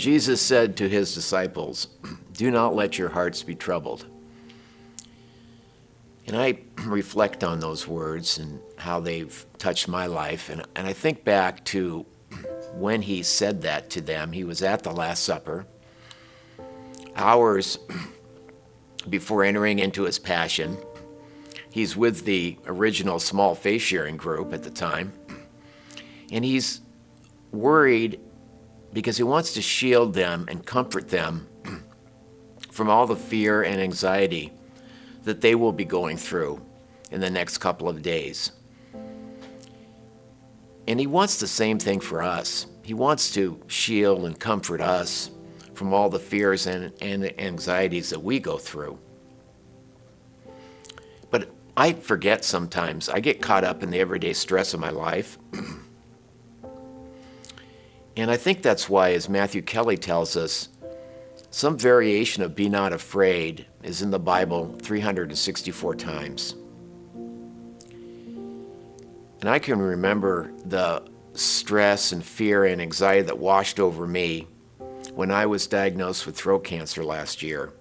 Jesus said to his disciples, "Do not let your hearts be troubled." And I reflect on those words and how they've touched my life. And I think back to when he said that to them. He was at the Last Supper, hours before entering into his passion. He's with the original small faith sharing group at the time. And he's worried because he wants to shield them and comfort them from all the fear and anxiety that they will be going through in the next couple of days. And he wants the same thing for us. He wants to shield and comfort us from all the fears and anxieties that we go through. But I forget sometimes. I get caught up in the everyday stress of my life. And I think that's why, as Matthew Kelly tells us, some variation of "be not afraid" is in the Bible 364 times. And I can remember the stress and fear and anxiety that washed over me when I was diagnosed with throat cancer last year.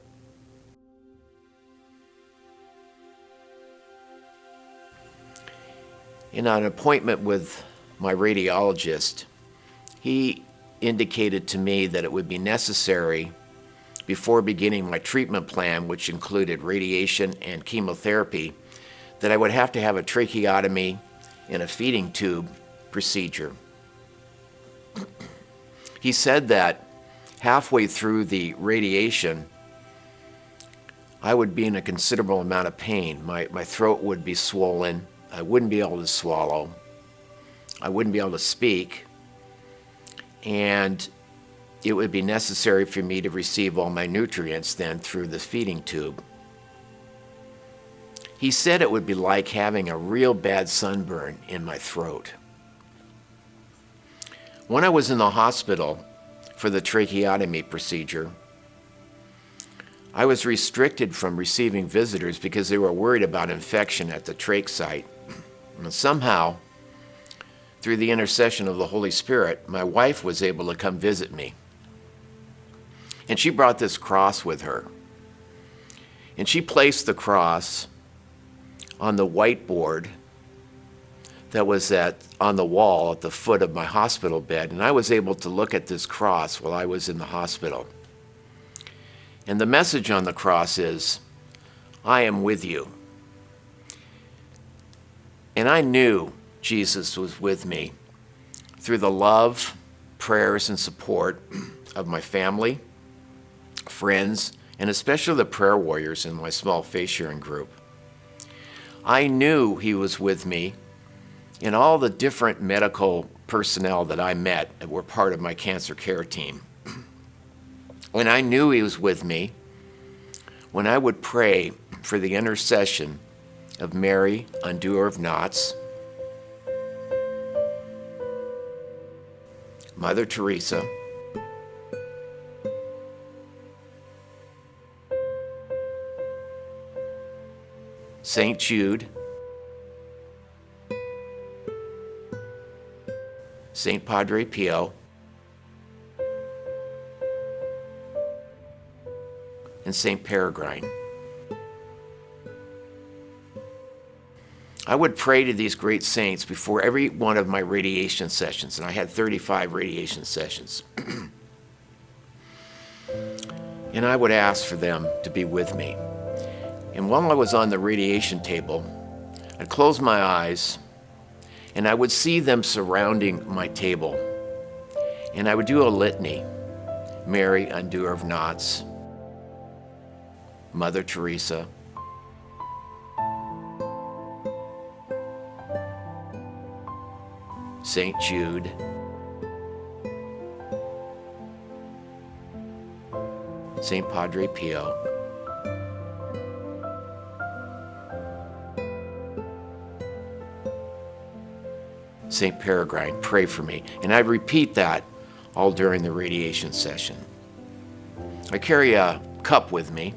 In an appointment with my radiologist, he indicated to me that it would be necessary, before beginning my treatment plan, which included radiation and chemotherapy, that I would have to have a tracheotomy and a feeding tube procedure. He said that halfway through the radiation, I would be in a considerable amount of pain. My throat would be swollen. I wouldn't be able to swallow. I wouldn't be able to speak. And it would be necessary for me to receive all my nutrients then through the feeding tube. He said it would be like having a real bad sunburn in my throat. When I was in the hospital for the tracheotomy procedure, I was restricted from receiving visitors because they were worried about infection at the trach site. And somehow, through the intercession of the Holy Spirit, my wife was able to come visit me. And she brought this cross with her. And she placed the cross on the whiteboard that was on the wall at the foot of my hospital bed. And I was able to look at this cross while I was in the hospital. And the message on the cross is, "I am with you." And I knew Jesus was with me through the love, prayers, and support of my family, friends, and especially the prayer warriors in my small faith sharing group. I knew he was with me in all the different medical personnel that I met that were part of my cancer care team. And I knew he was with me when I would pray for the intercession of Mary, Undoer of Knots, Mother Teresa, St. Jude, St. Padre Pio, and St. Peregrine. I would pray to these great saints before every one of my radiation sessions, and I had 35 radiation sessions. And I would ask for them to be with me. And while I was on the radiation table, I'd close my eyes, and I would see them surrounding my table. And I would do a litany: Mary, Undoer of Knots, Mother Teresa, St. Jude, St. Padre Pio, St. Peregrine, pray for me. And I'd repeat that all during the radiation session. I carry a cup with me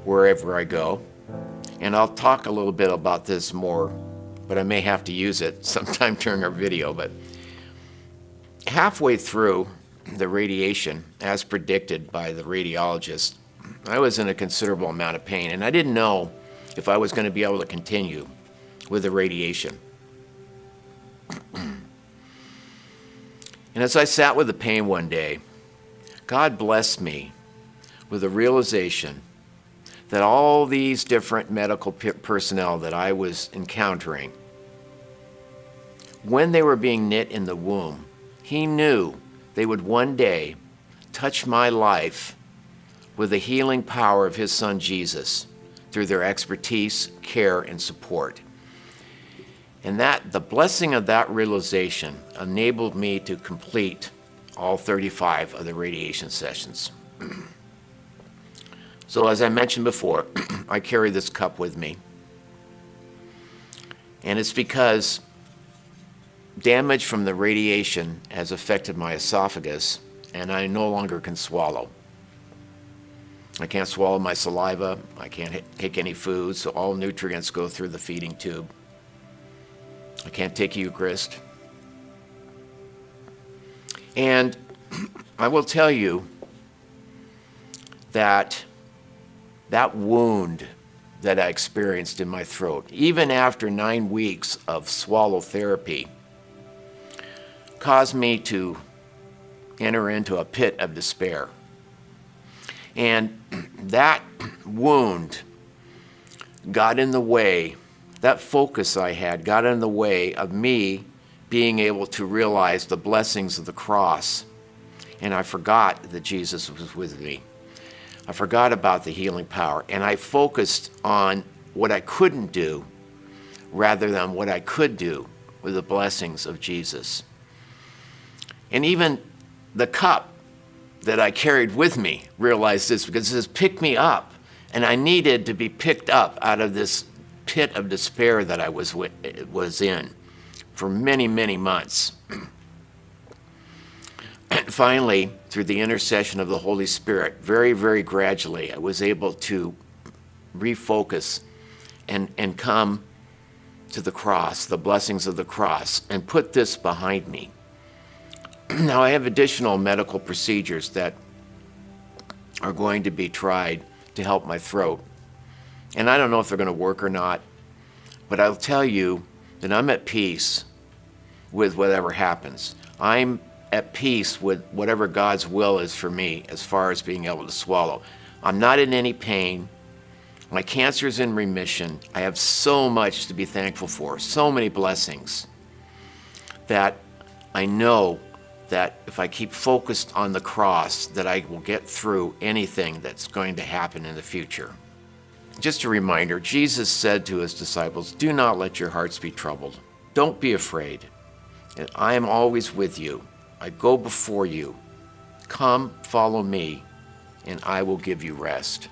wherever I go, and I'll talk a little bit about this more, but I may have to use it sometime during our video. But halfway through the radiation, as predicted by the radiologist, I was in a considerable amount of pain, and I didn't know if I was going to be able to continue with the radiation. And as I sat with the pain one day, God blessed me with a realization that all these different medical personnel that I was encountering, when they were being knit in the womb, He knew they would one day touch my life with the healing power of His Son Jesus through their expertise, care, and support. And that the blessing of that realization enabled me to complete all 35 of the radiation sessions. So as I mentioned before, I carry this cup with me. And it's because damage from the radiation has affected my esophagus, and I no longer can swallow. I can't swallow my saliva. I can't take any food, so all nutrients go through the feeding tube. I can't take Eucharist. And I will tell you that that wound that I experienced in my throat, even after 9 weeks of swallow therapy, caused me to enter into a pit of despair. And that wound got in the way, that focus I had got in the way of me being able to realize the blessings of the cross. And I forgot that Jesus was with me. I forgot about the healing power, and I focused on what I couldn't do rather than what I could do with the blessings of Jesus. And even the cup that I carried with me realized this, because it says, pick me up. And I needed to be picked up out of this pit of despair that I was in for many, many months. And finally, through the intercession of the Holy Spirit, very, very gradually, I was able to refocus and come to the cross, the blessings of the cross, and put this behind me. Now, I have additional medical procedures that are going to be tried to help my throat. And I don't know if they're going to work or not, but I'll tell you that I'm at peace with whatever happens. I'm at peace with whatever God's will is for me as far as being able to swallow. I'm not in any pain. My cancer is in remission. I have so much to be thankful for, so many blessings, that I know that if I keep focused on the cross, that I will get through anything that's going to happen in the future. Just a reminder, Jesus said to his disciples, "Do not let your hearts be troubled. Don't be afraid. And I am always with you. I go before you. Come, follow me, and I will give you rest."